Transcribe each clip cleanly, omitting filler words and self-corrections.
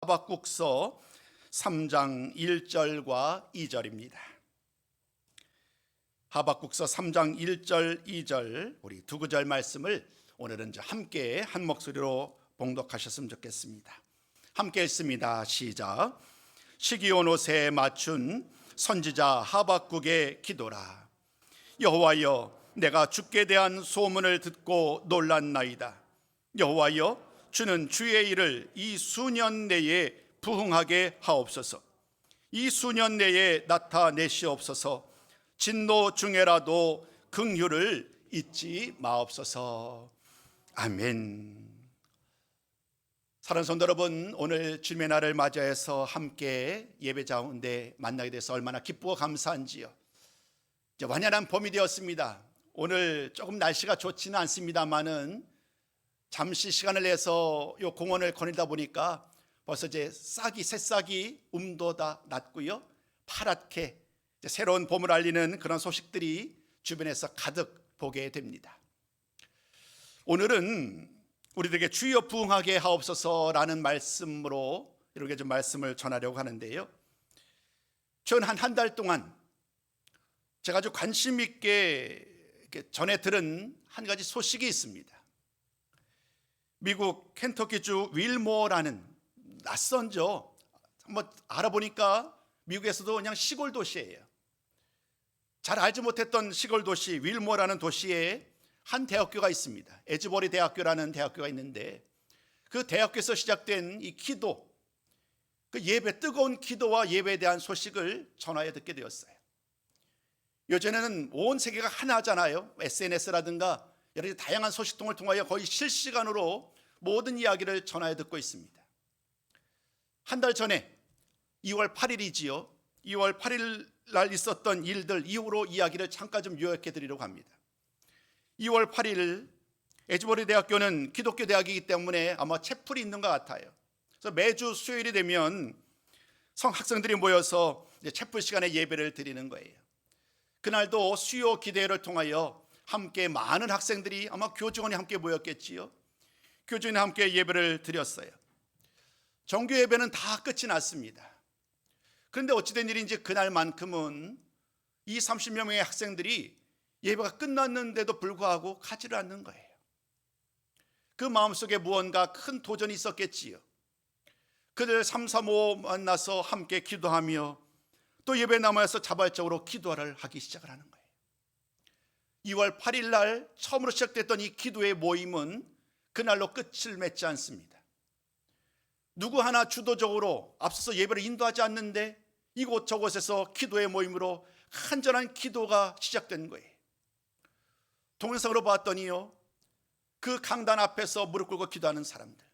하박국서 3장 1절과 2절입니다. 하박국서 3장 1절 2절 우리 두 구절 말씀을 오늘은 함께 한 목소리로 봉독하셨으면 좋겠습니다. 함께 읽습니다. 시작. 시기온 옷에 맞춘 선지자 하박국의 기도라. 여호와여, 내가 주께 대한 소문을 듣고 놀랐나이다. 여호와여, 주는 주의 일을 이 수년 내에 부흥하게 하옵소서. 이 수년 내에 나타내시옵소서. 진노 중에라도 긍휼을 잊지 마옵소서. 아멘. 사랑하는 성도 여러분, 오늘 주님의 날을 맞이해서 함께 예배 가운데 만나게 돼서 얼마나 기쁘고 감사한지요. 이제 완연한 봄이 되었습니다. 오늘 조금 날씨가 좋지는 않습니다만은 잠시 시간을 내서 요 공원을 거닐다 보니까 벌써 이제 새싹이 다 났고요. 파랗게 이제 새로운 봄을 알리는 그런 소식들이 주변에서 가득 보게 됩니다. 오늘은 우리들에게 주여 부흥하게 하옵소서라는 말씀으로 이렇게 좀 말씀을 전하려고 하는데요. 저는 한 달 동안 제가 아주 관심 있게 전해 들은 한 가지 소식이 있습니다. 미국 켄터키주 윌모어라는 낯선죠. 한번 알아보니까 미국에서도 그냥 시골 도시예요. 잘 알지 못했던 시골 도시 윌모어라는 도시에 한 대학교가 있습니다. 에즈버리 대학교라는 대학교가 있는데 그 대학교에서 시작된 이 기도, 그 예배, 뜨거운 기도와 예배에 대한 소식을 전하여 듣게 되었어요. 요즘에는 온 세계가 하나잖아요. SNS라든가 여러 가지 다양한 소식통을 통하여 거의 실시간으로 모든 이야기를 전하여 듣고 있습니다. 한 달 전에 2월 8일이지요. 2월 8일 날 있었던 일들 이후로 이야기를 잠깐 좀 요약해 드리려고 합니다. 2월 8일 에즈버리 대학교는 기독교 대학이기 때문에 아마 채플이 있는 것 같아요. 그래서 매주 수요일이 되면 학생들이 모여서 이제 채플 시간에 예배를 드리는 거예요. 그날도 수요 기대회를 통하여 함께 많은 학생들이 아마 교직원이 함께 모였겠지요. 교직원이 함께 예배를 드렸어요. 정규 예배는 다 끝이 났습니다. 그런데 어찌된 일인지 그날만큼은 20-30여 명의 학생들이 예배가 끝났는데도 불구하고 가지를 않는 거예요. 그 마음속에 무언가 큰 도전이 있었겠지요. 그들 3-4-5 만나서 함께 기도하며 또 예배 남아서 자발적으로 기도를 하기 시작을 하는 거예요. 2월 8일 날 처음으로 시작됐던 이 기도의 모임은 그날로 끝을 맺지 않습니다. 누구 하나 주도적으로 앞서서 예배를 인도하지 않는데 이곳저곳에서 기도의 모임으로 간절한 기도가 시작된 거예요. 동영상으로 봤더니요, 그 강단 앞에서 무릎 꿇고 기도하는 사람들,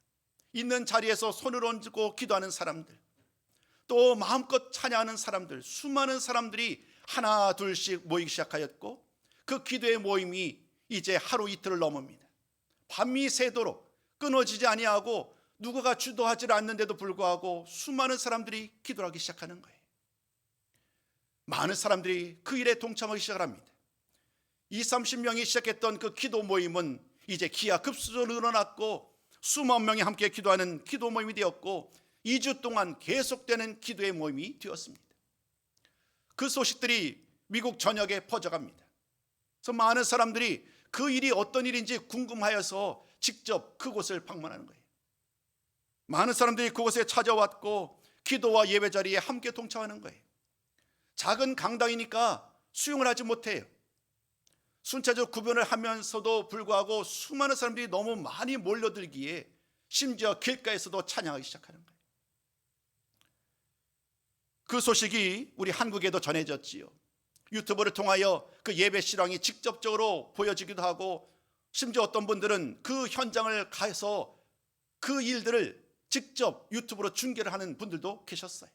있는 자리에서 손을 얹고 기도하는 사람들, 또 마음껏 찬양하는 사람들, 수많은 사람들이 하나 둘씩 모이기 시작하였고 그 기도의 모임이 이제 하루 이틀을 넘습니다. 밤이 새도록 끊어지지 아니하고 누구가 주도하지 않는데도 불구하고 수많은 사람들이 기도하기 시작하는 거예요. 많은 사람들이 그 일에 동참하기 시작을 합니다. 20-30명이 시작했던 그 기도 모임은 이제 기하급수적으로 늘어났고 수만 명이 함께 기도하는 기도 모임이 되었고 2주 동안 계속되는 기도의 모임이 되었습니다. 그 소식들이 미국 전역에 퍼져갑니다. 그래서 많은 사람들이 그 일이 어떤 일인지 궁금하여서 직접 그곳을 방문하는 거예요. 많은 사람들이 그곳에 찾아왔고 기도와 예배 자리에 함께 동참하는 거예요. 작은 강당이니까 수용을 하지 못해요. 순차적 구별을 하면서도 불구하고 수많은 사람들이 너무 많이 몰려들기에 심지어 길가에서도 찬양하기 시작하는 거예요. 그 소식이 우리 한국에도 전해졌지요. 유튜브를 통하여 그 예배 실황이 직접적으로 보여지기도 하고 심지어 어떤 분들은 그 현장을 가서 그 일들을 직접 유튜브로 중계를 하는 분들도 계셨어요.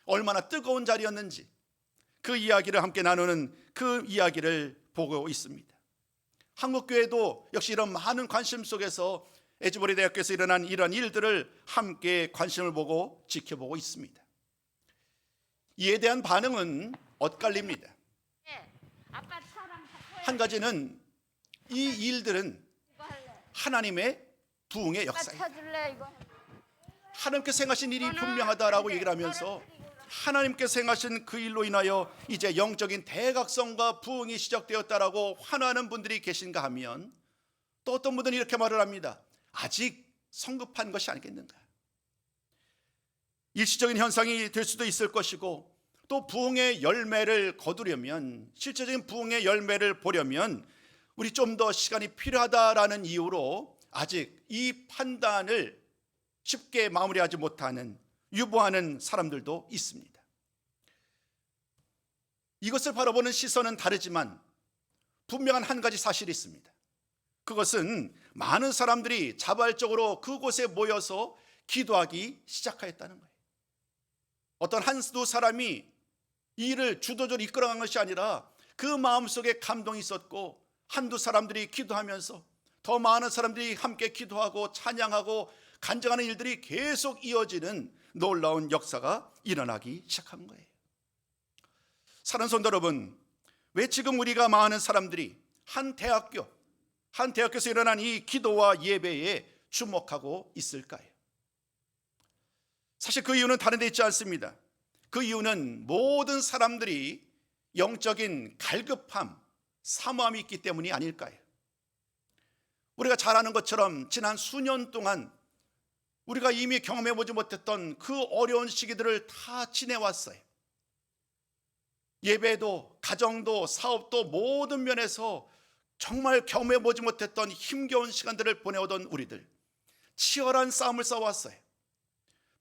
얼마나 뜨거운 자리였는지 그 이야기를 함께 나누는 그 이야기를 보고 있습니다. 한국교회도 역시 이런 많은 관심 속에서 에즈버리 대학교에서 일어난 이런 일들을 함께 관심을 보고 지켜보고 있습니다. 이에 대한 반응은 엇갈립니다. 한 가지는 이 일들은 하나님의 부흥의 역사입니다. 하나님께서 행하신 일이 분명하다라고 얘기를 하면서 하나님께서 행하신 그 일로 인하여 이제 영적인 대각성과 부흥이 시작되었다라고 환호하는 분들이 계신가 하면, 또 어떤 분들은 이렇게 말을 합니다. 아직 성급한 것이 아니겠는가. 일시적인 현상이 될 수도 있을 것이고, 또 부흥의 열매를 거두려면, 실제적인 부흥의 열매를 보려면 우리 좀 더 시간이 필요하다라는 이유로 아직 이 판단을 쉽게 마무리하지 못하는, 유보하는 사람들도 있습니다. 이것을 바라보는 시선은 다르지만 분명한 한 가지 사실이 있습니다. 그것은 많은 사람들이 자발적으로 그곳에 모여서 기도하기 시작하였다는 거예요. 어떤 한두 사람이 이 일을 주도적으로 이끌어간 것이 아니라 그 마음속에 감동이 있었고, 한두 사람들이 기도하면서 더 많은 사람들이 함께 기도하고 찬양하고 간증하는 일들이 계속 이어지는 놀라운 역사가 일어나기 시작한 거예요. 사랑하는 성도 여러분, 왜 지금 우리가 많은 사람들이 한 대학교에서 일어난 이 기도와 예배에 주목하고 있을까요? 사실 그 이유는 다른 데 있지 않습니다. 그 이유는 모든 사람들이 영적인 갈급함, 사모함이 있기 때문이 아닐까요? 우리가 잘 아는 것처럼 지난 수년 동안 우리가 이미 경험해보지 못했던 그 어려운 시기들을 다 지내왔어요. 예배도, 가정도, 사업도 모든 면에서 정말 경험해보지 못했던 힘겨운 시간들을 보내오던 우리들, 치열한 싸움을 싸웠어요.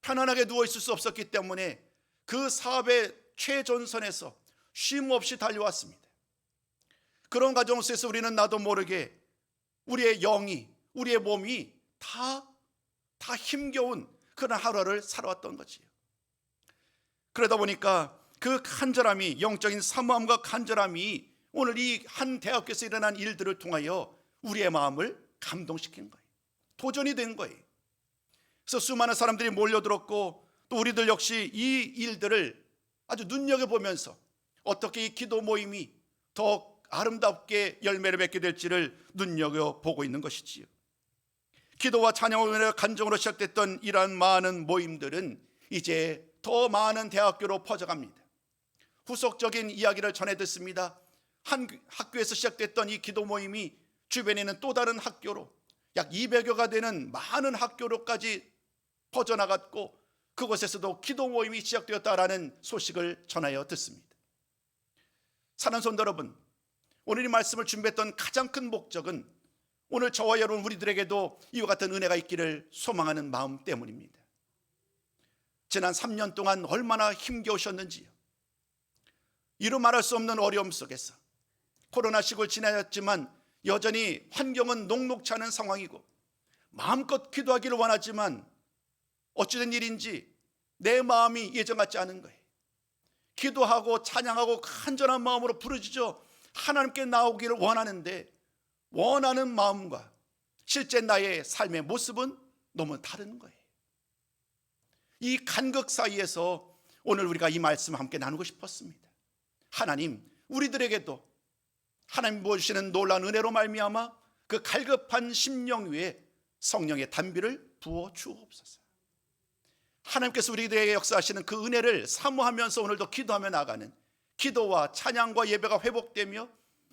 편안하게 누워있을 수 없었기 때문에 그 사업의 최전선에서 쉼 없이 달려왔습니다. 그런 과정 속에서 우리는 나도 모르게 우리의 영이, 우리의 몸이 다 힘겨운 그런 하루를 살아왔던 거지요. 그러다 보니까 그 간절함이, 영적인 사모함과 간절함이 오늘 이 한 대학교에서 일어난 일들을 통하여 우리의 마음을 감동시킨 거예요. 도전이 된 거예요. 그래서 수많은 사람들이 몰려들었고, 또 우리들 역시 이 일들을 아주 눈여겨보면서 어떻게 이 기도 모임이 더 아름답게 열매를 맺게 될지를 눈여겨보고 있는 것이지요. 기도와 찬양으로 간정으로 시작됐던 이러한 많은 모임들은 이제 더 많은 대학교로 퍼져갑니다. 후속적인 이야기를 전해 듣습니다. 한 학교에서 시작됐던 이 기도 모임이 주변에 있는 또 다른 학교로, 약 200여가 되는 많은 학교로까지 퍼져나갔고, 그곳에서도 기도 모임이 시작되었다라는 소식을 전하여 듣습니다. 사랑하는 성도 여러분, 오늘 이 말씀을 준비했던 가장 큰 목적은 오늘 저와 여러분 우리들에게도 이와 같은 은혜가 있기를 소망하는 마음 때문입니다. 지난 3년 동안 얼마나 힘겨우셨는지요. 이루 말할 수 없는 어려움 속에서 코로나 시국을 지나였지만 여전히 환경은 녹록치 않은 상황이고, 마음껏 기도하기를 원하지만 어찌된 일인지 내 마음이 예전 같지 않은 거예요. 기도하고 찬양하고 간절한 마음으로 부르짖어 하나님께 나오기를 원하는데, 원하는 마음과 실제 나의 삶의 모습은 너무 다른 거예요. 이 간극 사이에서 오늘 우리가 이 말씀을 함께 나누고 싶었습니다. 하나님, 우리들에게도 하나님 부어주시는 놀라운 은혜로 말미암아 그 갈급한 심령 위에 성령의 단비를 부어 주옵소서. 하나님께서 우리들에게 역사하시는 그 은혜를 사모하면서 오늘도 기도하며 나가는 기도와 찬양과 예배가 회복되며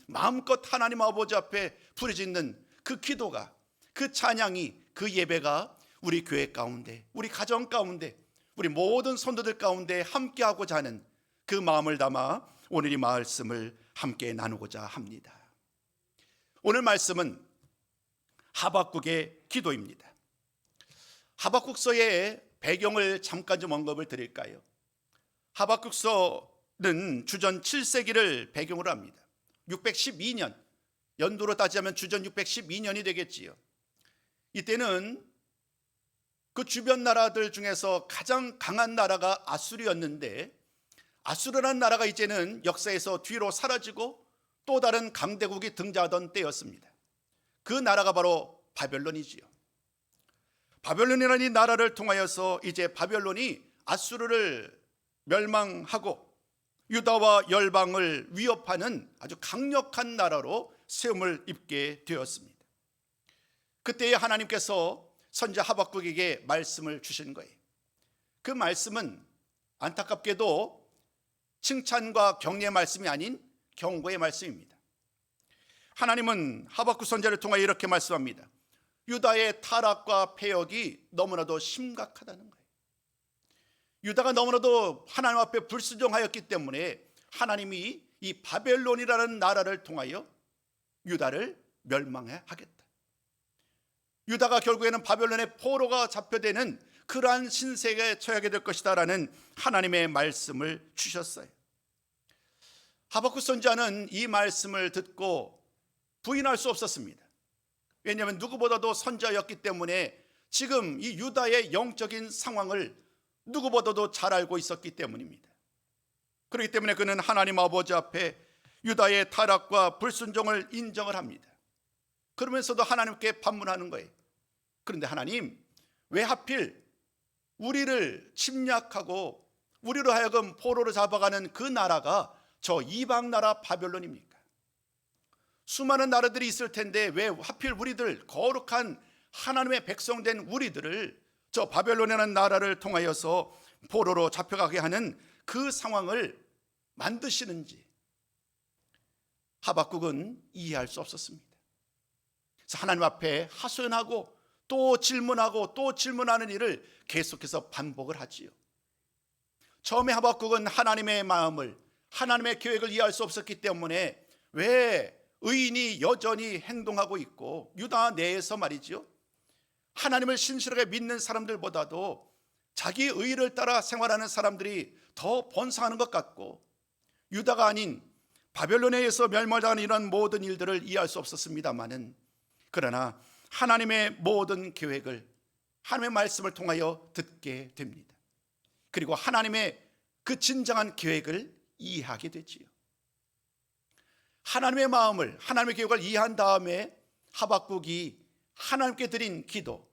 마음껏 하나님 아버지 앞에 부르짖는 그 기도가, 그 찬양이, 그 예배가 우리 교회 가운데, 우리 가정 가운데, 우리 모든 성도들 가운데 함께하고자 하는 그 마음을 담아 오늘 이 말씀을 함께 나누고자 합니다. 오늘 말씀은 하박국의 기도입니다. 하박국서의 배경을 잠깐 좀 언급을 드릴까요? 하박국서는 주전 7세기를 배경으로 합니다. 612년, 연도로 따지자면 주전 612년이 되겠지요. 이때는 그 주변 나라들 중에서 가장 강한 나라가 아수르였는데, 아수르라는 나라가 이제는 역사에서 뒤로 사라지고 또 다른 강대국이 등장하던 때였습니다. 그 나라가 바로 바벨론이지요. 바벨론이라는 이 나라를 통하여서 이제 바벨론이 아수르를 멸망하고 유다와 열방을 위협하는 아주 강력한 나라로 세움을 입게 되었습니다. 그때에 하나님께서 선지자 하박국에게 말씀을 주신 거예요. 그 말씀은 안타깝게도 칭찬과 격려의 말씀이 아닌 경고의 말씀입니다. 하나님은 하박국 선지자를 통하여 이렇게 말씀합니다. 유다의 타락과 패역이 너무나도 심각하다는 거예요. 유다가 너무나도 하나님 앞에 불순종하였기 때문에 하나님이 이 바벨론이라는 나라를 통하여 유다를 멸망하겠다. 유다가 결국에는 바벨론의 포로가 잡혀되는 그러한 신세계에 처하게 될 것이다 라는 하나님의 말씀을 주셨어요. 하박국 선지자는 이 말씀을 듣고 부인할 수 없었습니다. 왜냐하면 누구보다도 선지자였기 때문에 지금 이 유다의 영적인 상황을 누구보다도 잘 알고 있었기 때문입니다. 그렇기 때문에 그는 하나님 아버지 앞에 유다의 타락과 불순종을 인정을 합니다. 그러면서도 하나님께 반문하는 거예요. 그런데 하나님, 왜 하필 우리를 침략하고 우리로 하여금 포로로 잡아가는 그 나라가 저 이방 나라 바벨론입니까? 수많은 나라들이 있을 텐데 왜 하필 우리들, 거룩한 하나님의 백성된 우리들을 저 바벨론이라는 나라를 통하여서 포로로 잡혀가게 하는 그 상황을 만드시는지 하박국은 이해할 수 없었습니다. 그래서 하나님 앞에 하소연하고 또 질문하고 또 질문하는 일을 계속해서 반복을 하지요. 처음에 하박국은 하나님의 마음을, 하나님의 계획을 이해할 수 없었기 때문에 왜 의인이 여전히 행동하고 있고 유다 내에서 말이죠, 하나님을 신실하게 믿는 사람들보다도 자기 의를 따라 생활하는 사람들이 더 번성하는 것 같고 유다가 아닌 바벨론에 의해서 멸망당하는 이런 모든 일들을 이해할 수 없었습니다마는, 그러나 하나님의 모든 계획을 하나님의 말씀을 통하여 듣게 됩니다. 그리고 하나님의 그 진정한 계획을 이해하게 되지요. 하나님의 마음을, 하나님의 계획을 이해한 다음에 하박국이 하나님께 드린 기도,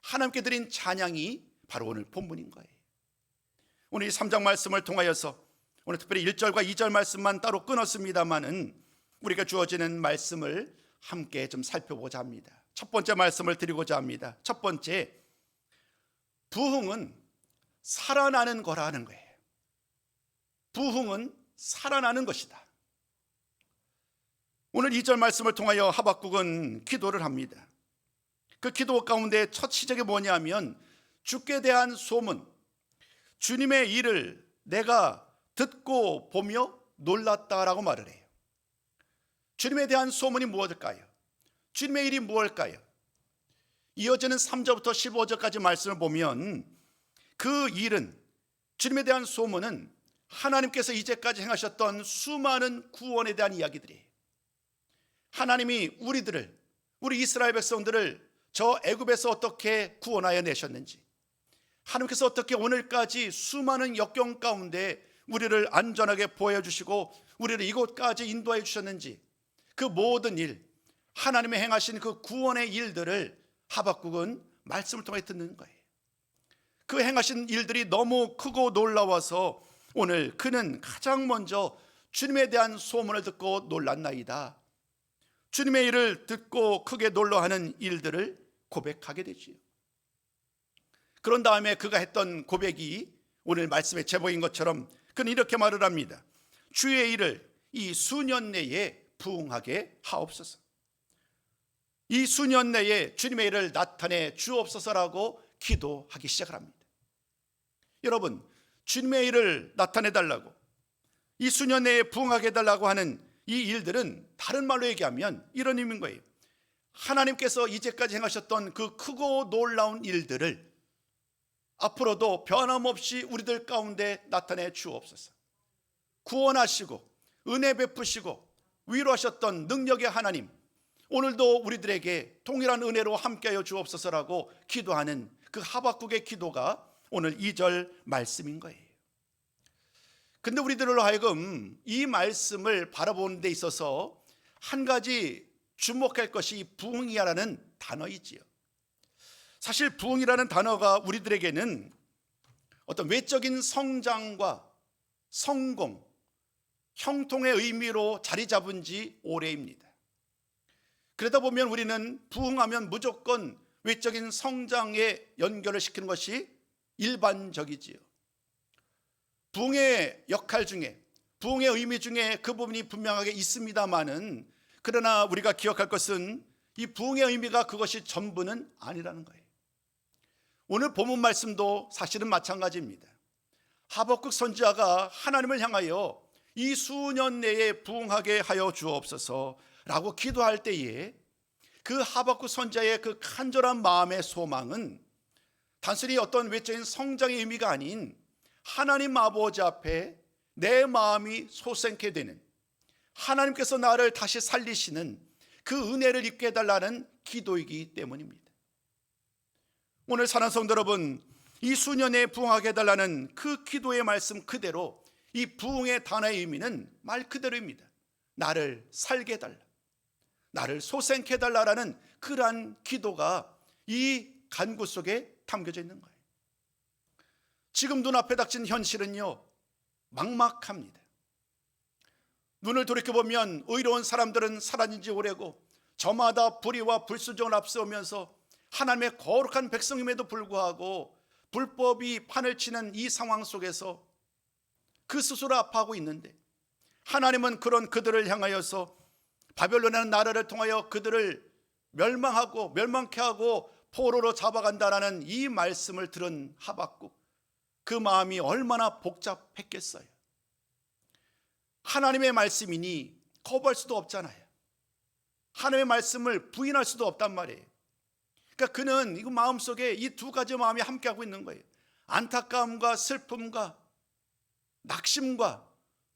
하나님께 드린 찬양이 바로 오늘 본문인 거예요. 오늘 이 3장 말씀을 통하여서 오늘 특별히 1절과 2절 말씀만 따로 끊었습니다마는 우리가 주어지는 말씀을 함께 좀 살펴보자 합니다. 첫 번째 말씀을 드리고자 합니다. 첫 번째, 부흥은 살아나는 거라는 거예요. 부흥은 살아나는 것이다. 오늘 2절 말씀을 통하여 하박국은 기도를 합니다. 그 기도 가운데 첫 시작이 뭐냐면 주께 대한 소문, 주님의 일을 내가 듣고 보며 놀랐다라고 말을 해요. 주님에 대한 소문이 무엇일까요? 주님의 일이 무엇일까요? 이어지는 3절부터 15절까지 말씀을 보면 그 일은, 주님에 대한 소문은 하나님께서 이제까지 행하셨던 수많은 구원에 대한 이야기들이에요. 하나님이 우리들을, 우리 이스라엘 백성들을 저 애굽에서 어떻게 구원하여 내셨는지, 하나님께서 어떻게 오늘까지 수많은 역경 가운데 우리를 안전하게 보여주시고 우리를 이곳까지 인도해 주셨는지, 그 모든 일, 하나님의 행하신 그 구원의 일들을 하박국은 말씀을 통해 듣는 거예요. 그 행하신 일들이 너무 크고 놀라워서 오늘 그는 가장 먼저 주님에 대한 소문을 듣고 놀랐나이다. 주님의 일을 듣고 크게 놀라하는 일들을 고백하게 되지요. 그런 다음에 그가 했던 고백이 오늘 말씀의 제목인 것처럼 그는 이렇게 말을 합니다. 주의 일을 이 수년 내에 부응하게 하옵소서. 이 수년 내에 주님의 일을 나타내 주옵소서라고 기도하기 시작을 합니다. 여러분, 주님의 일을 나타내 달라고, 이 수년 내에 부응하게 해달라고 하는 이 일들은 다른 말로 얘기하면 이런 의미인 거예요. 하나님께서 이제까지 행하셨던 그 크고 놀라운 일들을 앞으로도 변함없이 우리들 가운데 나타내 주옵소서. 구원하시고 은혜 베푸시고 위로하셨던 능력의 하나님, 오늘도 우리들에게 동일한 은혜로 함께하여 주옵소서라고 기도하는 그 하박국의 기도가 오늘 2절 말씀인 거예요. 근데 우리들로 하여금 이 말씀을 바라보는 데 있어서 한 가지 주목할 것이 부흥이라는 단어이지요. 사실 부흥이라는 단어가 우리들에게는 어떤 외적인 성장과 성공, 형통의 의미로 자리 잡은 지 오래입니다. 그러다 보면 우리는 부흥하면 무조건 외적인 성장에 연결을 시키는 것이 일반적이지요. 부흥의 역할 중에, 부흥의 의미 중에 그 부분이 분명하게 있습니다마는, 그러나 우리가 기억할 것은 이 부흥의 의미가 그것이 전부는 아니라는 거예요. 오늘 본문 말씀도 사실은 마찬가지입니다. 하박국 선지자가 하나님을 향하여 이 수년 내에 부흥하게 하여 주옵소서라고 기도할 때에 그 하박국 선지자의 그 간절한 마음의 소망은 단순히 어떤 외적인 성장의 의미가 아닌 하나님 아버지 앞에 내 마음이 솟게 되는, 하나님께서 나를 다시 살리시는 그 은혜를 입게 해달라는 기도이기 때문입니다. 오늘 사랑하는 성도 여러분, 이 수년에 부흥하게 해달라는 그 기도의 말씀 그대로 이 부흥의 단어의 의미는 말 그대로입니다. 나를 살게 해달라, 나를 솟게 해달라라는 그러한 기도가 이 간구 속에 담겨져 있는 거예요. 지금 눈앞에 닥친 현실은요, 막막합니다. 눈을 돌이켜보면 의로운 사람들은 사라진 지 오래고 저마다 불의와 불순종을 앞세우면서 하나님의 거룩한 백성임에도 불구하고 불법이 판을 치는 이 상황 속에서 그 스스로 아파하고 있는데, 하나님은 그런 그들을 향하여서 바벨론이라는 나라를 통하여 그들을 멸망케 하고 포로로 잡아간다라는 이 말씀을 들은 하박국, 그 마음이 얼마나 복잡했겠어요. 하나님의 말씀이니 거부할 수도 없잖아요. 하나님의 말씀을 부인할 수도 없단 말이에요. 그러니까 그는 이 마음속에 이 두 가지 마음이 함께하고 있는 거예요. 안타까움과 슬픔과 낙심과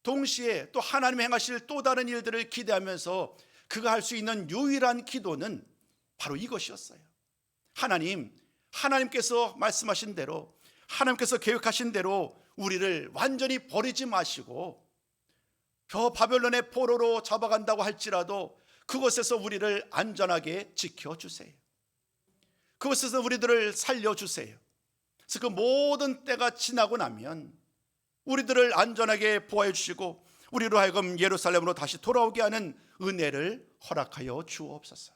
동시에 또 하나님 행하실 또 다른 일들을 기대하면서 그가 할 수 있는 유일한 기도는 바로 이것이었어요. 하나님께서 말씀하신 대로, 하나님께서 계획하신 대로 우리를 완전히 버리지 마시고 저 바벨론의 포로로 잡아간다고 할지라도 그곳에서 우리를 안전하게 지켜주세요. 그곳에서 우리들을 살려주세요. 그래서 그 모든 때가 지나고 나면 우리들을 안전하게 보호해 주시고 우리로 하여금 예루살렘으로 다시 돌아오게 하는 은혜를 허락하여 주옵소서.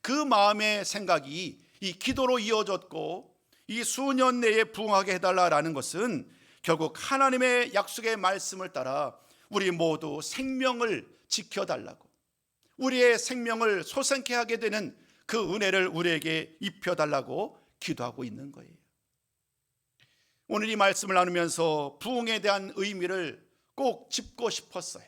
그 마음의 생각이 이 기도로 이어졌고, 이 수년 내에 부흥하게 해달라라는 것은 결국 하나님의 약속의 말씀을 따라 우리 모두 생명을 지켜달라고, 우리의 생명을 솟게 하게 되는 그 은혜를 우리에게 입혀달라고 기도하고 있는 거예요. 오늘 이 말씀을 나누면서 부흥에 대한 의미를 꼭 짚고 싶었어요.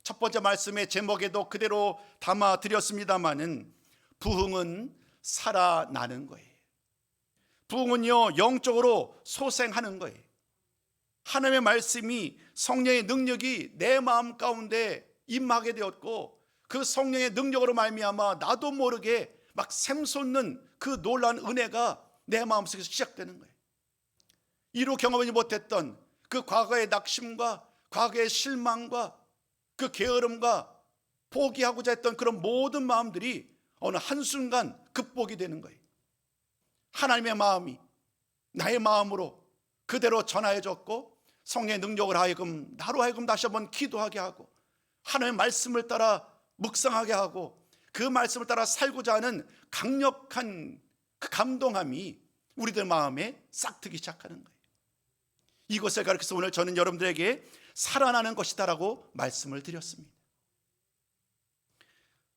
첫 번째 말씀의 제목에도 그대로 담아드렸습니다마는 부흥은 살아나는 거예요. 부흥은요, 영적으로 소생하는 거예요. 하나님의 말씀이, 성령의 능력이 내 마음 가운데 임하게 되었고, 그 성령의 능력으로 말미암아 나도 모르게 막 샘솟는 그 놀라운 은혜가 내 마음속에서 시작되는 거예요. 이루 경험하지 못했던 그 과거의 낙심과 과거의 실망과 그 게으름과 포기하고자 했던 그런 모든 마음들이 어느 한순간 극복이 되는 거예요. 하나님의 마음이 나의 마음으로 그대로 전하여졌고, 성령의 능력을 하여금 나로 하여금 다시 한번 기도하게 하고, 하나님의 말씀을 따라 묵상하게 하고, 그 말씀을 따라 살고자 하는 강력한 그 감동함이 우리들 마음에 싹트기 시작하는 거예요. 이것을 가르쳐서 오늘 저는 여러분들에게 살아나는 것이다라고 말씀을 드렸습니다.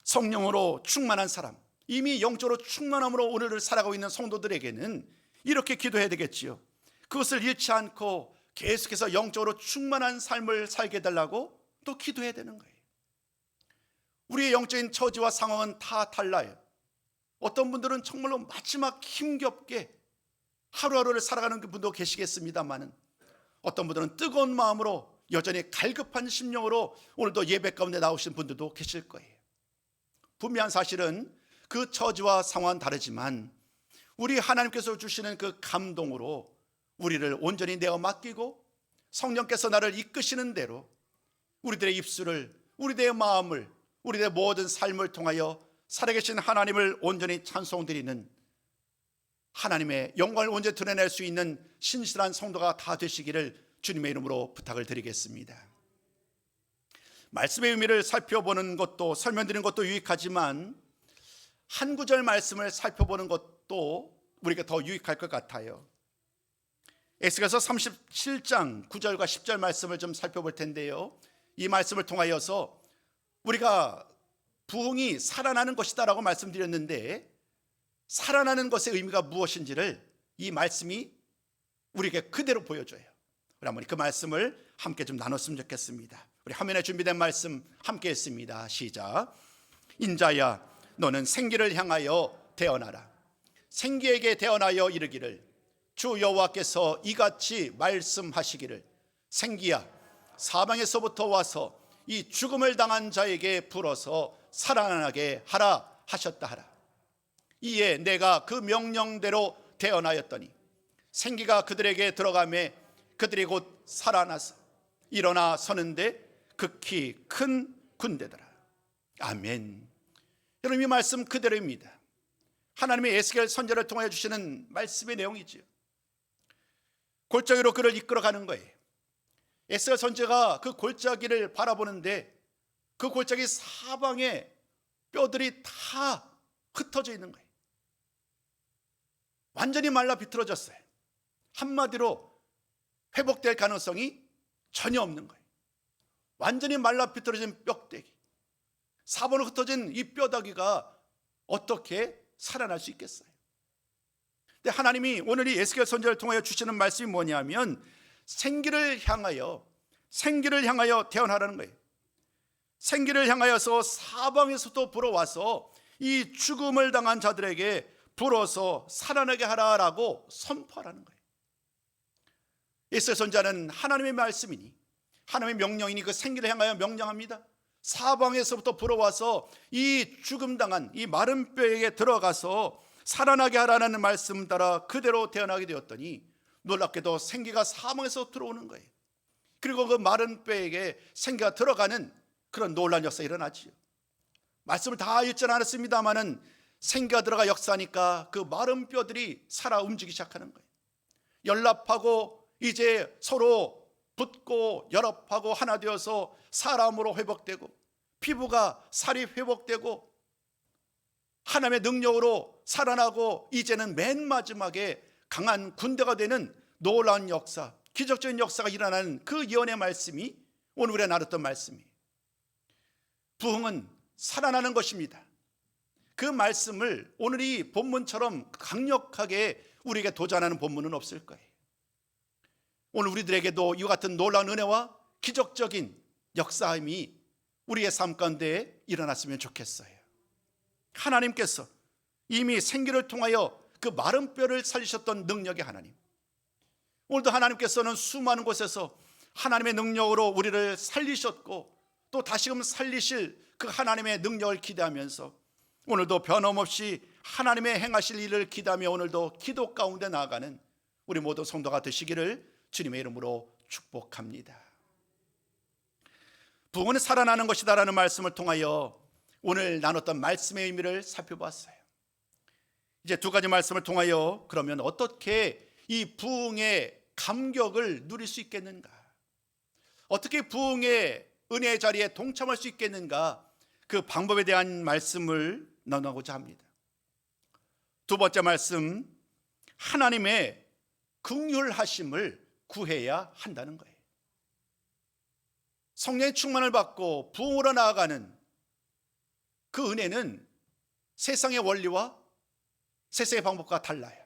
성령으로 충만한 사람, 이미 영적으로 충만함으로 오늘을 살아가고 있는 성도들에게는 이렇게 기도해야 되겠지요. 그것을 잃지 않고 계속해서 영적으로 충만한 삶을 살게 해달라고 또 기도해야 되는 거예요. 우리의 영적인 처지와 상황은 다 달라요. 어떤 분들은 정말로 마지막 힘겹게 하루하루를 살아가는 분도 계시겠습니다만은, 어떤 분들은 뜨거운 마음으로 여전히 갈급한 심령으로 오늘도 예배 가운데 나오신 분들도 계실 거예요. 분명한 사실은 그 처지와 상황은 다르지만 우리 하나님께서 주시는 그 감동으로 우리를 온전히 내어 맡기고, 성령께서 나를 이끄시는 대로 우리들의 입술을, 우리들의 마음을, 우리들의 모든 삶을 통하여 살아계신 하나님을 온전히 찬송드리는, 하나님의 영광을 온전히 드러낼 수 있는 신실한 성도가 다 되시기를 주님의 이름으로 부탁을 드리겠습니다. 말씀의 의미를 살펴보는 것도, 설명드리는 것도 유익하지만 한 구절 말씀을 살펴보는 것도 우리가 더 유익할 것 같아요. 에스겔서 37장 9절과 10절 말씀을 좀 살펴볼 텐데요, 이 말씀을 통하여서 우리가 부흥이 살아나는 것이다라고 말씀드렸는데, 살아나는 것의 의미가 무엇인지를 이 말씀이 우리에게 그대로 보여줘요. 우리 한번 그 말씀을 함께 좀 나눴으면 좋겠습니다. 우리 화면에 준비된 말씀 함께 했습니다. 시작. 인자야, 너는 생기를 향하여 대언하라. 생기에게 대언하여 이르기를, 주 여호와께서 이같이 말씀하시기를, 생기야, 사방에서부터 와서 이 죽음을 당한 자에게 불어서 살아나게 하라 하셨다 하라. 이에 내가 그 명령대로 대언하였더니 생기가 그들에게 들어가매 그들이 곧 살아나서 일어나 서는데 극히 큰 군대더라. 아멘. 여러분, 이 말씀 그대로입니다. 하나님의 에스겔 선지자를 통하여 주시는 말씀의 내용이지요. 골짜기로 그를 이끌어가는 거예요. 에스겔 선지자가 그 골짜기를 바라보는데 그 골짜기 사방에 뼈들이 다 흩어져 있는 거예요. 완전히 말라 비틀어졌어요. 한마디로 회복될 가능성이 전혀 없는 거예요. 완전히 말라 비틀어진 뼈대기, 사방으로 흩어진 이 뼈다귀가 어떻게 살아날 수 있겠어요? 근데 하나님이 오늘 이 에스겔 선지자를 통하여 주시는 말씀이 뭐냐면 생기를 향하여 대언하라는 거예요. 생기를 향하여서 사방에서도 불어와서 이 죽음을 당한 자들에게 불어서 살아나게 하라라고 선포하라는 거예요. 에스겔 선지자는 하나님의 말씀이니, 하나님의 명령이니 그 생기를 향하여 명령합니다. 사방에서부터 불어와서 이 죽음 당한 이 마른 뼈에게 들어가서 살아나게 하라는 말씀 따라 그대로 태어나게 되었더니 놀랍게도 생기가 사방에서 들어오는 거예요. 그리고 그 마른 뼈에게 생기가 들어가는 그런 놀라운 역사가 일어나지요. 말씀을 다 읽지는 않았습니다마는 생기가 들어가 역사하니까 그 마른 뼈들이 살아 움직이기 시작하는 거예요. 연합하고 이제 서로 붙고 연합하고 하나 되어서 사람으로 회복되고 피부가 살이 회복되고 하나님의 능력으로 살아나고 이제는 맨 마지막에 강한 군대가 되는 놀라운 역사, 기적적인 역사가 일어나는 그 예언의 말씀이 오늘 우리가 나눴던 말씀이에요. 부흥은 살아나는 것입니다. 그 말씀을 오늘 이 본문처럼 강력하게 우리에게 도전하는 본문은 없을 거예요. 오늘 우리들에게도 이와 같은 놀라운 은혜와 기적적인 역사임이 우리의 삶 가운데 일어났으면 좋겠어요. 하나님께서 이미 생기를 통하여 그 마른 뼈를 살리셨던 능력의 하나님, 오늘도 하나님께서는 수많은 곳에서 하나님의 능력으로 우리를 살리셨고 또 다시금 살리실 그 하나님의 능력을 기대하면서 오늘도 변함없이 하나님의 행하실 일을 기대하며 오늘도 기도 가운데 나아가는 우리 모두 성도가 되시기를 주님의 이름으로 축복합니다. 부흥은 살아나는 것이다라는 말씀을 통하여 오늘 나눴던 말씀의 의미를 살펴봤어요. 이제 두 가지 말씀을 통하여 그러면 어떻게 이 부흥의 감격을 누릴 수 있겠는가, 어떻게 부흥의 은혜의 자리에 동참할 수 있겠는가, 그 방법에 대한 말씀을 나누고자 합니다. 두 번째 말씀, 하나님의 긍휼하심을 구해야 한다는 거예요. 성령의 충만을 받고 부흥으로 나아가는 그 은혜는 세상의 원리와 세상의 방법과 달라요.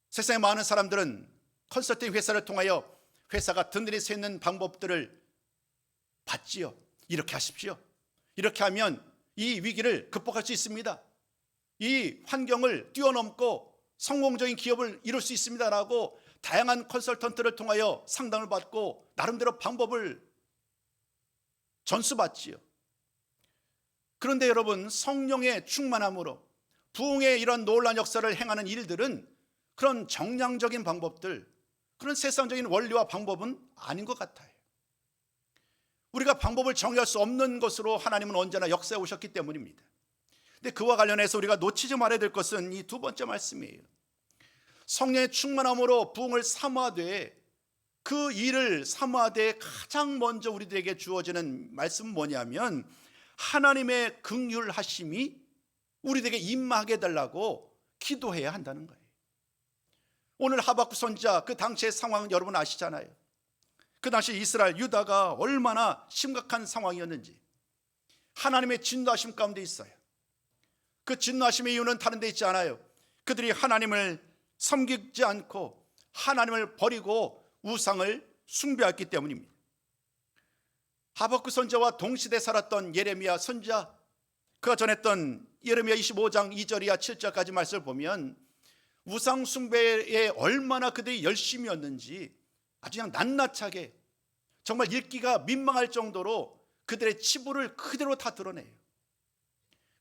세상의 많은 사람들은 컨설팅 회사를 통하여 회사가 든든히 서 있는 방법들을 받지요. 이렇게 하십시오. 이렇게 하면 이 위기를 극복할 수 있습니다. 이 환경을 뛰어넘고 성공적인 기업을 이룰 수 있습니다라고 다양한 컨설턴트를 통하여 상담을 받고 나름대로 방법을 전수받지요. 그런데 여러분, 성령의 충만함으로 부흥의 이런 놀라운 역사를 행하는 일들은 그런 정량적인 방법들, 그런 세상적인 원리와 방법은 아닌 것 같아요. 우리가 방법을 정의할 수 없는 것으로 하나님은 언제나 역사에 오셨기 때문입니다. 근데 그와 관련해서 우리가 놓치지 말아야 될 것은 이 두 번째 말씀이에요. 성령의 충만함으로 부흥을 사모하되, 그 일을 사모하되 가장 먼저 우리들에게 주어지는 말씀은 뭐냐면 하나님의 긍휼하심이 우리들에게 임하게 해달라고 기도해야 한다는 거예요. 오늘 하박국 선지자 그 당시의 상황은 여러분 아시잖아요. 그 당시 이스라엘 유다가 얼마나 심각한 상황이었는지. 하나님의 진노하심 가운데 있어요. 그 진노하심의 이유는 다른 데 있지 않아요. 그들이 하나님을 섬기지 않고 하나님을 버리고 우상을 숭배했기 때문입니다. 하박국 선지자와 동시대 살았던 예레미야 선지자, 그가 전했던 예레미야 25장 2절 이하 7절까지 말씀을 보면 우상 숭배에 얼마나 그들이 열심이었는지 아주 그냥 낱낱하게, 정말 읽기가 민망할 정도로 그들의 치부를 그대로 다 드러내요.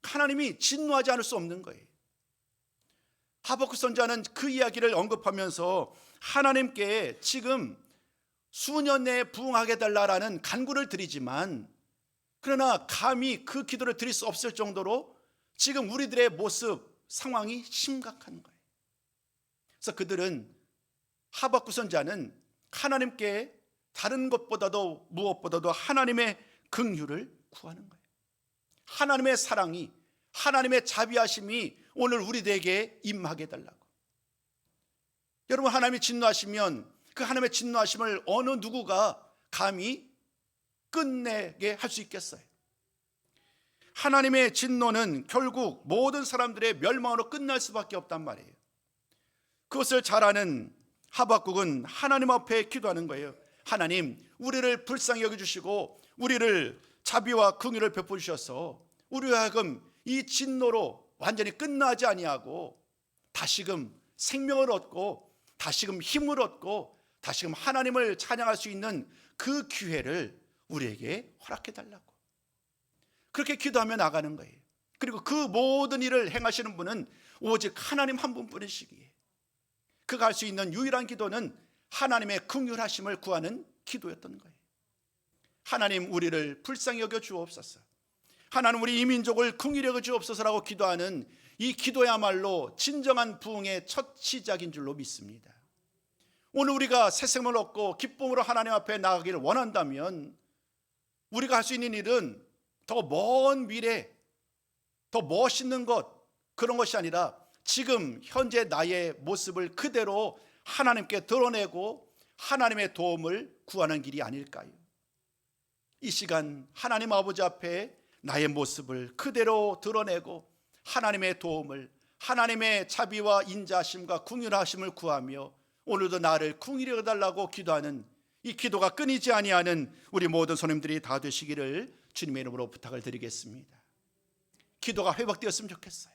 하나님이 진노하지 않을 수 없는 거예요. 하박국 선지자는 그 이야기를 언급하면서 하나님께 지금 수년 내에 부응하게 해달라는 간구를 드리지만, 그러나 감히 그 기도를 드릴 수 없을 정도로 지금 우리들의 모습, 상황이 심각한 거예요. 그래서 그들은, 하박국 선지자는 하나님께 다른 것보다도 무엇보다도 하나님의 긍휼을 구하는 거예요. 하나님의 사랑이, 하나님의 자비하심이 오늘 우리들에게 임하게 해달라고. 여러분, 하나님이 진노하시면 그 하나님의 진노하심을 어느 누구가 감히 끝내게 할 수 있겠어요? 하나님의 진노는 결국 모든 사람들의 멸망으로 끝날 수밖에 없단 말이에요. 그것을 잘 아는 하박국은 하나님 앞에 기도하는 거예요. 하나님, 우리를 불쌍히 여겨주시고 우리를 자비와 긍휼을 베풀어 주셔서 우리와 하여금 이 진노로 완전히 끝나지 아니하고 다시금 생명을 얻고 다시금 힘을 얻고 다시금 하나님을 찬양할 수 있는 그 기회를 우리에게 허락해 달라고. 그렇게 기도하며 나가는 거예요. 그리고 그 모든 일을 행하시는 분은 오직 하나님 한 분뿐이시기에 그가 할 수 있는 유일한 기도는 하나님의 긍휼하심을 구하는 기도였던 거예요. 하나님, 우리를 불쌍히 여겨 주옵소서. 하나님, 우리 이 민족을 긍휼히 여겨 주옵소서라고 기도하는 이 기도야말로 진정한 부흥의 첫 시작인 줄로 믿습니다. 오늘 우리가 새 생명을 얻고 기쁨으로 하나님 앞에 나가기를 원한다면 우리가 할 수 있는 일은 더 먼 미래, 더 멋있는 것, 그런 것이 아니라 지금 현재 나의 모습을 그대로 하나님께 드러내고 하나님의 도움을 구하는 길이 아닐까요? 이 시간 하나님 아버지 앞에 나의 모습을 그대로 드러내고 하나님의 도움을, 하나님의 자비와 인자하심과 긍휼하심을 구하며 오늘도 나를 긍휼히 여겨달라고 기도하는 이 기도가 끊이지 아니하는 우리 모든 손님들이 다 되시기를 주님의 이름으로 부탁을 드리겠습니다. 기도가 회복되었으면 좋겠어요.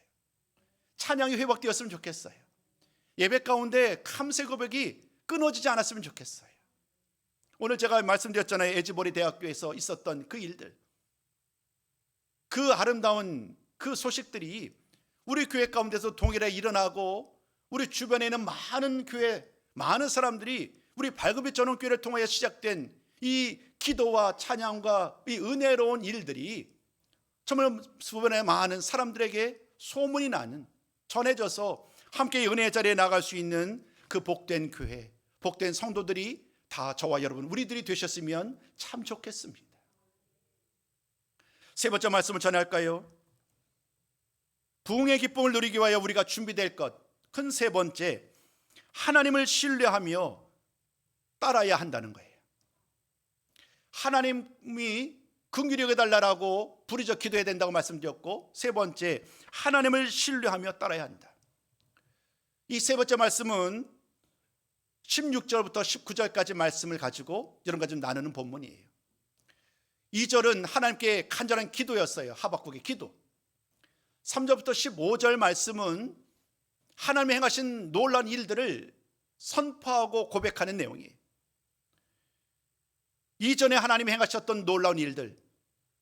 찬양이 회복되었으면 좋겠어요. 예배 가운데 감사 고백이 끊어지지 않았으면 좋겠어요. 오늘 제가 말씀드렸잖아요. 에즈보리 대학교에서 있었던 그 일들, 그 아름다운 그 소식들이 우리 교회 가운데서 동일하게 일어나고 우리 주변에 있는 많은 교회, 많은 사람들이 우리 발급의 전원교회를 통하여 시작된 이 기도와 찬양과 이 은혜로운 일들이 정말 주변에 많은 사람들에게 소문이 나는, 전해져서 함께 은혜의 자리에 나갈 수 있는 그 복된 교회, 복된 성도들이 다 저와 여러분, 우리들이 되셨으면 참 좋겠습니다. 세 번째 말씀을 전할까요? 부흥의 기쁨을 누리기 위하여 우리가 준비될 것, 큰 세 번째, 하나님을 신뢰하며 따라야 한다는 거예요. 하나님이 긍휼히 여겨달라고 부르짖어 기도해야 된다고 말씀드렸고, 세 번째, 하나님을 신뢰하며 따라야 한다. 이 세 번째 말씀은 16절부터 19절까지 말씀을 가지고 여러분과 좀 나누는 본문이에요. 2절은 하나님께 간절한 기도였어요. 하박국의 기도. 3절부터 15절 말씀은 하나님이 행하신 놀라운 일들을 선포하고 고백하는 내용이에요. 이전에 하나님이 행하셨던 놀라운 일들,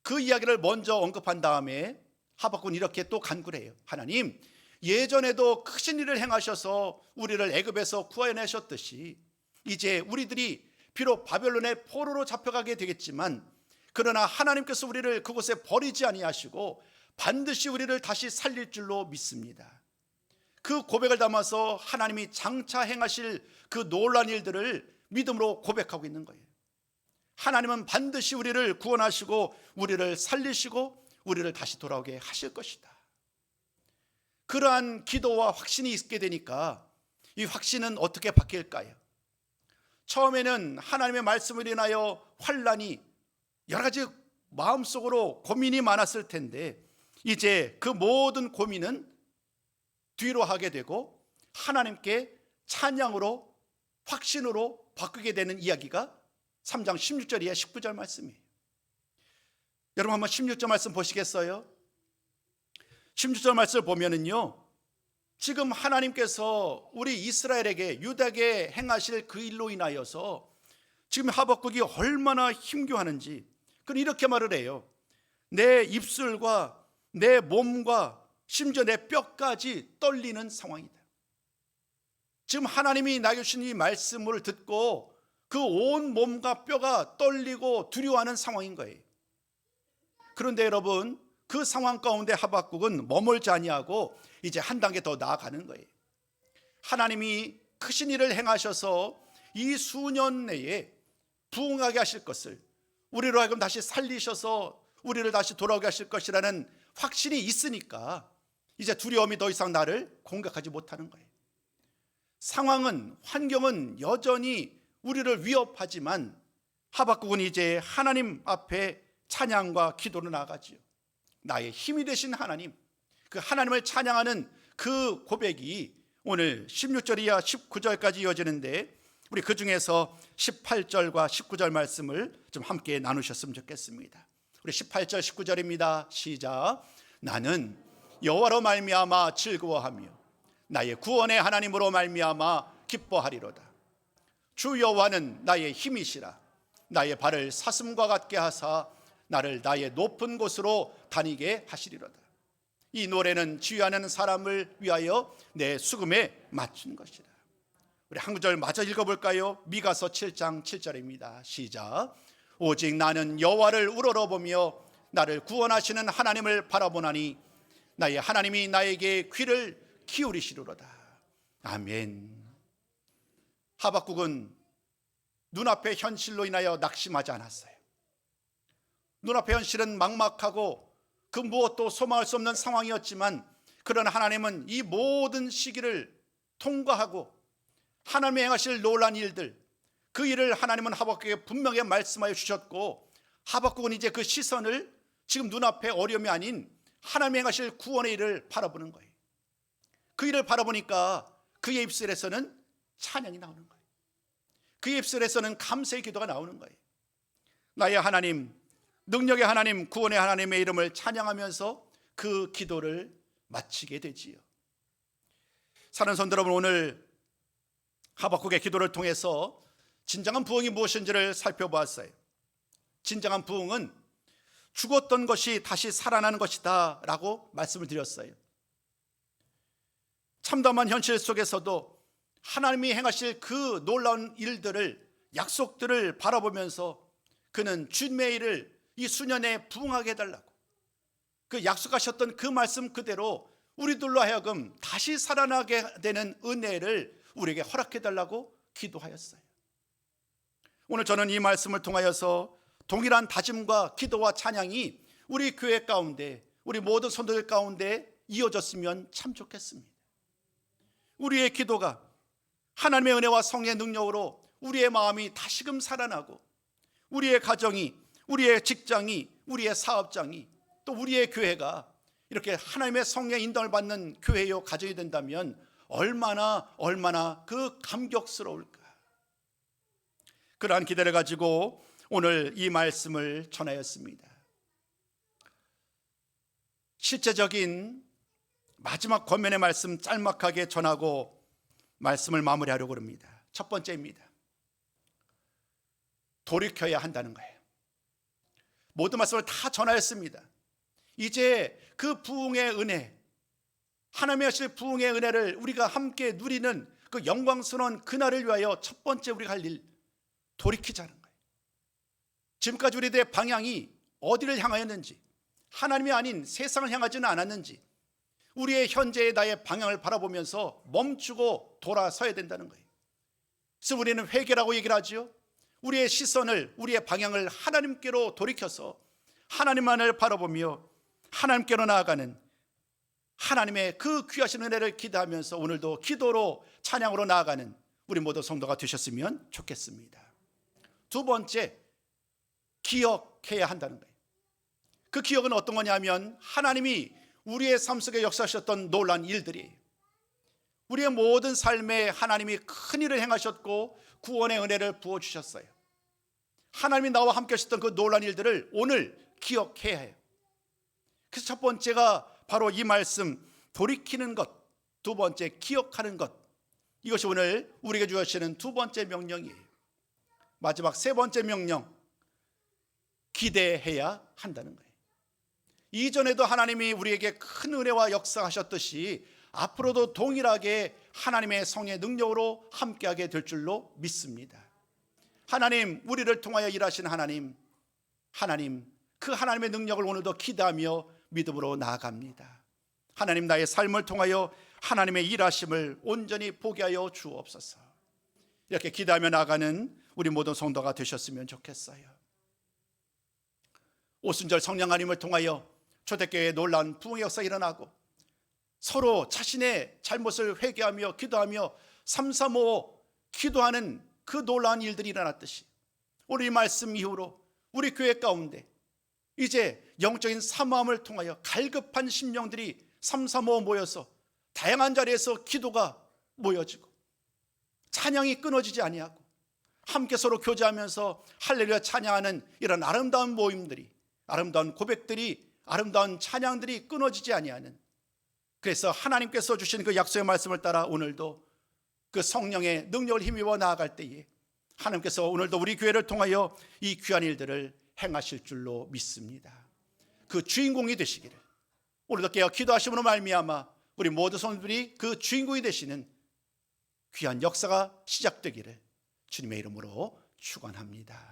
그 이야기를 먼저 언급한 다음에 하박국은 이렇게 또 간구를 해요. 하나님, 예전에도 크신 일을 행하셔서 우리를 애굽에서 구해내셨듯이 이제 우리들이 비록 바벨론의 포로로 잡혀가게 되겠지만 그러나 하나님께서 우리를 그곳에 버리지 아니하시고 반드시 우리를 다시 살릴 줄로 믿습니다. 그 고백을 담아서 하나님이 장차 행하실 그 놀라운 일들을 믿음으로 고백하고 있는 거예요. 하나님은 반드시 우리를 구원하시고 우리를 살리시고 우리를 다시 돌아오게 하실 것이다. 그러한 기도와 확신이 있게 되니까 이 확신은 어떻게 바뀔까요? 처음에는 하나님의 말씀을 인하여 환난이 여러 가지 마음속으로 고민이 많았을 텐데 이제 그 모든 고민은 뒤로 하게 되고 하나님께 찬양으로 확신으로 바꾸게 되는 이야기가 3장 16절 이하 19절 말씀이에요. 여러분 한번 16절 말씀 보시겠어요? 16절 말씀을 보면은요, 지금 하나님께서 우리 이스라엘에게 유다에게 행하실 그 일로 인하여서 지금 하박국이 얼마나 힘겨워하는지, 그럼 이렇게 말을 해요. 내 입술과 내 몸과 심지어 내 뼈까지 떨리는 상황이다. 지금 하나님이 나에게 주신 이 말씀을 듣고 그 온 몸과 뼈가 떨리고 두려워하는 상황인 거예요. 그런데 여러분, 그 상황 가운데 하박국은 머물지 아니하고 이제 한 단계 더 나아가는 거예요. 하나님이 크신 일을 행하셔서 이 수년 내에 부흥하게 하실 것을, 우리로 하여금 다시 살리셔서 우리를 다시 돌아오게 하실 것이라는 확신이 있으니까 이제 두려움이 더 이상 나를 공격하지 못하는 거예요. 상황은, 환경은 여전히 우리를 위협하지만 하박국은 이제 하나님 앞에 찬양과 기도로 나아가지요. 나의 힘이 되신 하나님, 그 하나님을 찬양하는 그 고백이 오늘 16절 이하 19절까지 이어지는데, 우리 그 중에서 18절과 19절 말씀을 좀 함께 나누셨으면 좋겠습니다. 우리 18절 19절입니다. 시작. 나는 여호와로 말미암아 즐거워하며 나의 구원의 하나님으로 말미암아 기뻐하리로다. 주 여호와는 나의 힘이시라. 나의 발을 사슴과 같게 하사 나를 나의 높은 곳으로 다니게 하시리로다. 이 노래는 지휘하는 사람을 위하여 내 수금에 맞춘 것이라. 우리 한 구절 마저 읽어볼까요? 미가서 7장 7절입니다. 시작. 오직 나는 여호와를 우러러보며 나를 구원하시는 하나님을 바라보나니 나의 하나님이 나에게 귀를 기울이시리로다. 아멘. 하박국은 눈앞의 현실로 인하여 낙심하지 않았어요. 눈앞의 현실은 막막하고 그 무엇도 소망할 수 없는 상황이었지만, 그러나 하나님은 이 모든 시기를 통과하고 하나님이 행하실 놀라운 일들, 그 일을 하나님은 하박국에게 분명히 말씀하여 주셨고, 하박국은 이제 그 시선을 지금 눈앞에 어려움이 아닌 하나님이 행하실 구원의 일을 바라보는 거예요. 그 일을 바라보니까 그의 입술에서는 찬양이 나오는 거예요. 그의 입술에서는 감사의 기도가 나오는 거예요. 나의 하나님, 능력의 하나님, 구원의 하나님의 이름을 찬양하면서 그 기도를 마치게 되지요. 사는 성도 여러분, 오늘 하박국의 기도를 통해서 진정한 부흥이 무엇인지를 살펴보았어요. 진정한 부흥은 죽었던 것이 다시 살아나는 것이다 라고 말씀을 드렸어요. 참담한 현실 속에서도 하나님이 행하실 그 놀라운 일들을, 약속들을 바라보면서 그는 주님의 일을 이 수년에 부응하게 해달라고, 그 약속하셨던 그 말씀 그대로 우리들로 하여금 다시 살아나게 되는 은혜를 우리에게 허락해달라고 기도하였어요. 오늘 저는 이 말씀을 통하여서 동일한 다짐과 기도와 찬양이 우리 교회 가운데, 우리 모든 성도들 가운데 이어졌으면 참 좋겠습니다. 우리의 기도가 하나님의 은혜와 성령의 능력으로 우리의 마음이 다시금 살아나고, 우리의 가정이, 우리의 직장이, 우리의 사업장이, 또 우리의 교회가 이렇게 하나님의 성령의 인도를 받는 교회요 가정이 된다면 얼마나 그 감격스러울까. 그러한 기대를 가지고 오늘 이 말씀을 전하였습니다. 실제적인 마지막 권면의 말씀 짤막하게 전하고 말씀을 마무리하려고 합니다. 첫 번째입니다. 돌이켜야 한다는 거예요. 모든 말씀을 다 전하였습니다. 이제 그 부흥의 은혜, 하나님의 하실 부흥의 은혜를 우리가 함께 누리는 그 영광스러운 그날을 위하여 첫 번째 우리가 할 일, 돌이키자는 거예요. 지금까지 우리들의 방향이 어디를 향하였는지, 하나님이 아닌 세상을 향하지는 않았는지, 우리의 현재의 나의 방향을 바라보면서 멈추고 돌아서야 된다는 거예요. 그래서 우리는 회개라고 얘기를 하죠. 우리의 시선을, 우리의 방향을 하나님께로 돌이켜서 하나님만을 바라보며 하나님께로 나아가는, 하나님의 그 귀하신 은혜를 기대하면서 오늘도 기도로 찬양으로 나아가는 우리 모두 성도가 되셨으면 좋겠습니다. 두 번째, 기억해야 한다는 거예요. 그 기억은 어떤 거냐면 하나님이 우리의 삶 속에 역사하셨던 놀라운 일들이에요. 우리의 모든 삶에 하나님이 큰 일을 행하셨고 구원의 은혜를 부어주셨어요. 하나님이 나와 함께 하셨던 그 놀라운 일들을 오늘 기억해야 해요. 그래서 첫 번째가 바로 이 말씀, 돌이키는 것. 두 번째, 기억하는 것. 이것이 오늘 우리에게 주어지는 두 번째 명령이에요. 마지막 세 번째 명령, 기대해야 한다는 거예요. 이전에도 하나님이 우리에게 큰 은혜와 역사하셨듯이 앞으로도 동일하게 하나님의 성의 능력으로 함께하게 될 줄로 믿습니다. 하나님, 우리를 통하여 일하신 하나님, 그 하나님의 능력을 오늘도 기대하며 믿음으로 나아갑니다. 하나님, 나의 삶을 통하여 하나님의 일하심을 온전히 보게 하여 주옵소서. 이렇게 기대하며 나아가는 우리 모든 성도가 되셨으면 좋겠어요. 오순절 성령 하나님을 통하여 초대교회에 놀라운 부흥의 역사가 일어나고 서로 자신의 잘못을 회개하며 기도하며 335 기도하는 그 놀라운 일들이 일어났듯이 오늘 이 말씀 이후로 우리 교회 가운데 이제 영적인 사모함을 통하여 갈급한 심령들이 335 모여서 다양한 자리에서 기도가 모여지고 찬양이 끊어지지 아니하고 함께 서로 교제하면서 할렐루야 찬양하는 이런 아름다운 모임들이, 아름다운 고백들이, 아름다운 찬양들이 끊어지지 아니하는, 그래서 하나님께서 주신 그 약속의 말씀을 따라 오늘도 그 성령의 능력을 힘입어 나아갈 때에 하나님께서 오늘도 우리 교회를 통하여 이 귀한 일들을 행하실 줄로 믿습니다. 그 주인공이 되시기를 오늘도 깨어 기도하심으로 말미암아 우리 모든 성도들이 그 주인공이 되시는 귀한 역사가 시작되기를 주님의 이름으로 축원합니다.